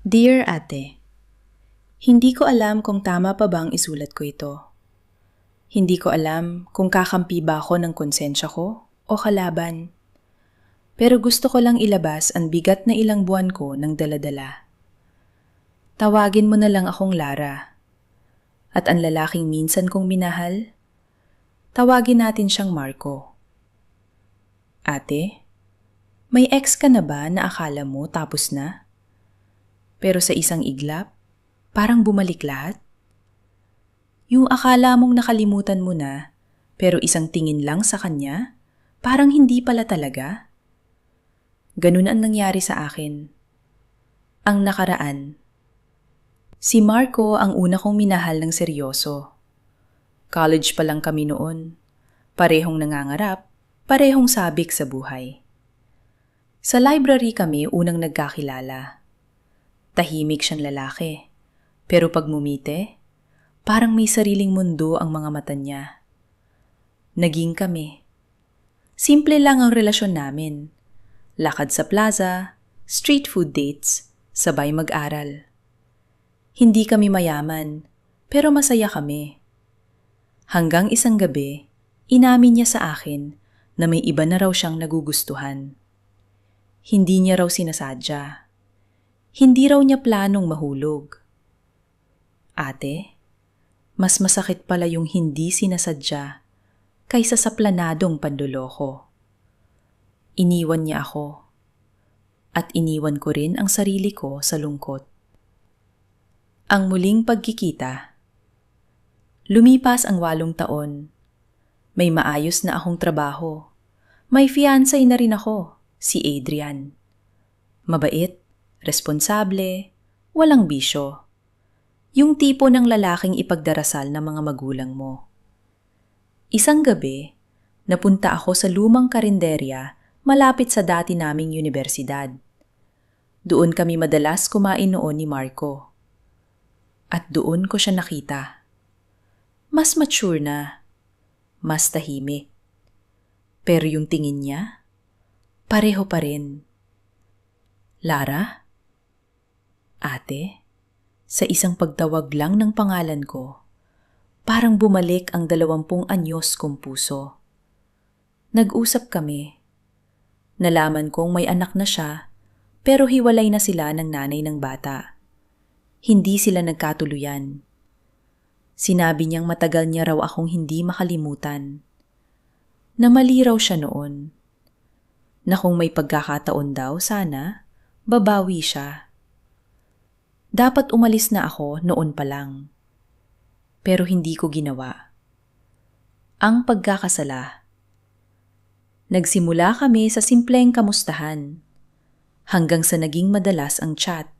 Dear Ate, hindi ko alam kung tama pa bang isulat ko ito. Hindi ko alam kung kakampi ba ako ng konsensya ko o kalaban. Pero gusto ko lang ilabas ang bigat na ilang buwan ko ng daladala. Tawagin mo na lang akong Lara. At ang lalaking minsan kong minahal, tawagin natin siyang Marco. Ate, may ex ka na ba na akala mo tapos na? Pero sa isang iglap, parang bumalik lahat? Yung akala mong nakalimutan mo na, pero isang tingin lang sa kanya, parang hindi pala talaga? Ganun ang nangyari sa akin. Ang nakaraan. Si Marco ang una kong minahal ng seryoso. College pa lang kami noon. Parehong nangangarap, parehong sabik sa buhay. Sa library kami unang nagkakilala. Tahimik siyang lalaki. Pero pag mumite, parang may sariling mundo ang mga mata niya. Naging kami. Simple lang ang relasyon namin. Lakad sa plaza, street food dates, sabay mag-aral. Hindi kami mayaman, pero masaya kami. Hanggang isang gabi, inamin niya sa akin na may iba na raw siyang nagugustuhan. Hindi niya raw sinasadya. Hindi raw niya planong mahulog. Ate, mas masakit pala yung hindi sinasadya kaysa sa planadong panloloko. Iniwan niya ako. At iniwan ko rin ang sarili ko sa lungkot. Ang muling pagkikita. Lumipas ang 8 taon. May maayos na akong trabaho. May fiancé na rin ako, si Adrian. Mabait, responsable, walang bisyo. Yung tipo ng lalaking ipagdarasal ng mga magulang mo. Isang gabi, napunta ako sa lumang karinderya malapit sa dati naming universidad. Doon kami madalas kumain noon ni Marco. At doon ko siya nakita. Mas mature na, mas tahimik. Pero yung tingin niya, pareho pa rin. Lara? Ate? Sa isang pagtawag lang ng pangalan ko, parang bumalik ang 20 anyos kong puso. Nag-usap kami. Nalaman kong may anak na siya, pero hiwalay na sila ng nanay ng bata. Hindi sila nagkatuluyan. Sinabi niyang matagal niya raw akong hindi makalimutan. Na mali raw siya noon. Na kung may pagkakataon daw sana, babawi siya. Dapat umalis na ako noon pa lang. Pero hindi ko ginawa. Ang pagkakasala. Nagsimula kami sa simpleng kamustahan. Hanggang sa naging madalas ang chat.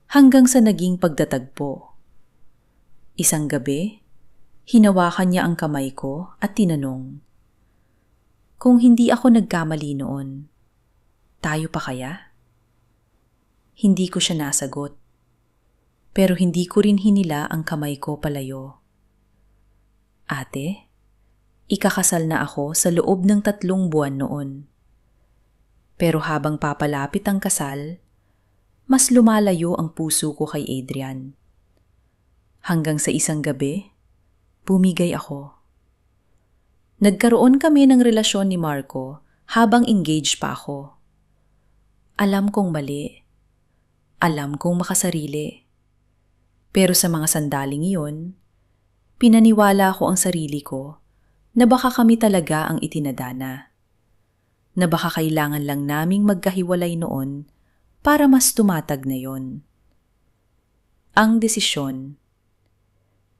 Hanggang sa naging pagtatagpo. Isang gabi, hinawakan niya ang kamay ko at tinanong. Kung hindi ako nagkamali noon, tayo pa kaya? Hindi ko siya nasagot. Pero hindi ko rin hinila ang kamay ko palayo. Ate, ikakasal na ako sa loob ng 3 buwan noon. Pero habang papalapit ang kasal, mas lumalayo ang puso ko kay Adrian. Hanggang sa isang gabi, bumigay ako. Nagkaroon kami ng relasyon ni Marco habang engaged pa ako. Alam kong mali. Alam kong makasarili. Pero sa mga sandaling iyon, pinaniwala ko ang sarili ko na baka kami talaga ang itinadana. Na baka kailangan lang naming magkahiwalay noon para mas tumatag na yon. Ang desisyon.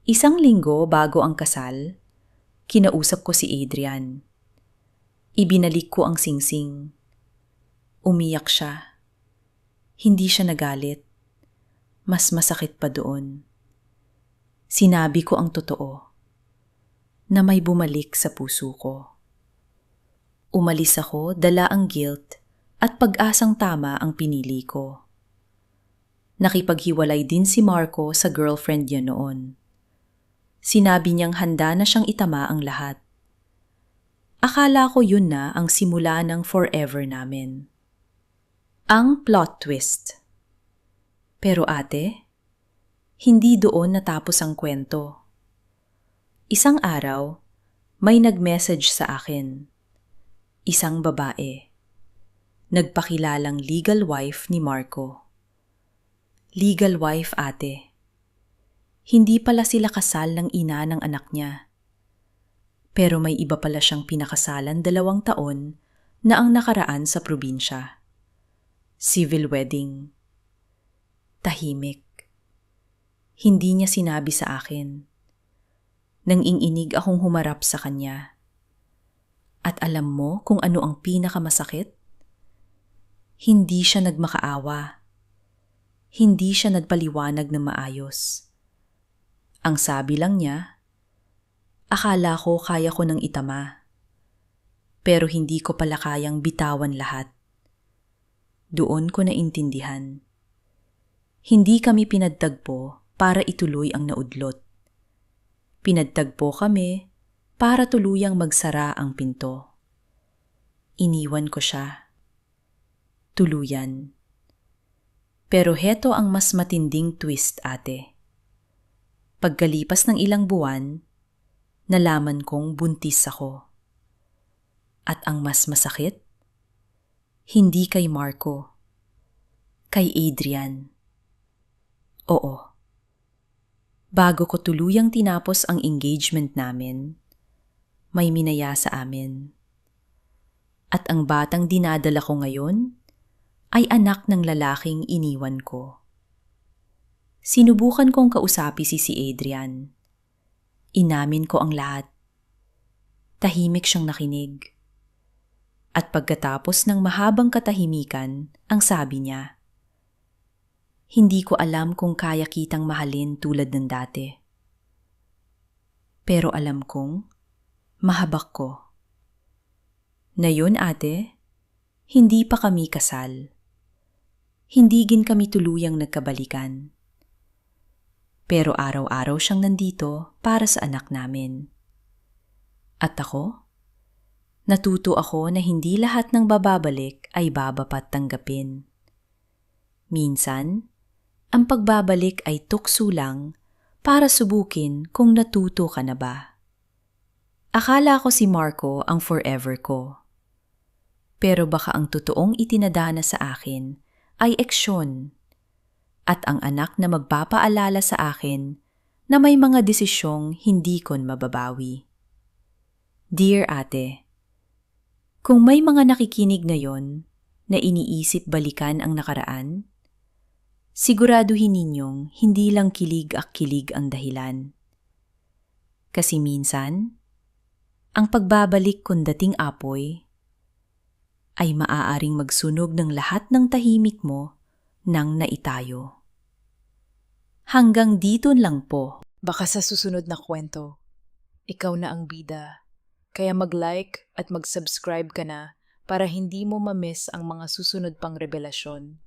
Isang linggo bago ang kasal, kinausap ko si Adrian. Ibinalik ko ang singsing. Umiyak siya. Hindi siya nagalit. Mas masakit pa doon. Sinabi ko ang totoo, na may bumalik sa puso ko. Umalis ako, dala ang guilt at pag-asang tama ang pinili ko. Nakipaghiwalay din si Marco sa girlfriend niya noon. Sinabi niyang handa na siyang itama ang lahat. Akala ko yun na ang simula ng forever namin. Ang plot twist. Pero ate, hindi doon natapos ang kwento. Isang araw, may nag-message sa akin. Isang babae. Nagpakilalang legal wife ni Marco. Legal wife, ate. Hindi pala sila kasal ng ina ng anak niya. Pero may iba pala siyang pinakasalan 2 taon na ang nakaraan sa probinsya. Civil wedding. Tahimik. Hindi niya sinabi sa akin. Nang-inginig akong humarap sa kanya. At alam mo kung ano ang pinakamasakit? Hindi siya nagmakaawa. Hindi siya nagpaliwanag na maayos. Ang sabi lang niya, akala ko kaya ko nang itama. Pero hindi ko pala kayang bitawan lahat. Doon ko naintindihan. Hindi kami pinagtagpo para ituloy ang naudlot. Pinagtagpo kami para tuluyang magsara ang pinto. Iniwan ko siya. Tuluyan. Pero heto ang mas matinding twist, ate. Pagkalipas ng ilang buwan, nalaman kong buntis ako. At ang mas masakit, hindi kay Marco, kay Adrian. Oo. Bago ko tuluyang tinapos ang engagement namin, may minaya sa amin. At ang batang dinadala ko ngayon ay anak ng lalaking iniwan ko. Sinubukan kong kausapi si Adrian. Inamin ko ang lahat. Tahimik siyang nakinig. At pagkatapos ng mahabang katahimikan, ang sabi niya, hindi ko alam kung kaya kitang mahalin tulad ng dati. Pero alam kong mahabak ko. Na yun, ate, hindi pa kami kasal. Hindi din kami tuluyang nagkabalikan. Pero araw-araw siyang nandito para sa anak namin. At ako? Natuto ako na hindi lahat ng bababalik ay babapat tanggapin. Minsan, ang pagbabalik ay tukso lang para subukin kung natuto ka na ba. Akala ko si Marco ang forever ko. Pero baka ang totoong itinadana sa akin ay eksyon at ang anak na magpapaalala sa akin na may mga desisyong hindi ko mababawi. Dear ate, kung may mga nakikinig ngayon na iniisip balikan ang nakaraan, siguraduhin ninyong hindi lang kilig ang dahilan. Kasi minsan, ang pagbabalik kung dating apoy ay maaaring magsunog ng lahat ng tahimik mo nang naitayo. Hanggang dito lang po. Baka sa susunod na kwento, ikaw na ang bida. Kaya mag-like at mag-subscribe ka na para hindi mo ma-miss ang mga susunod pang revelasyon.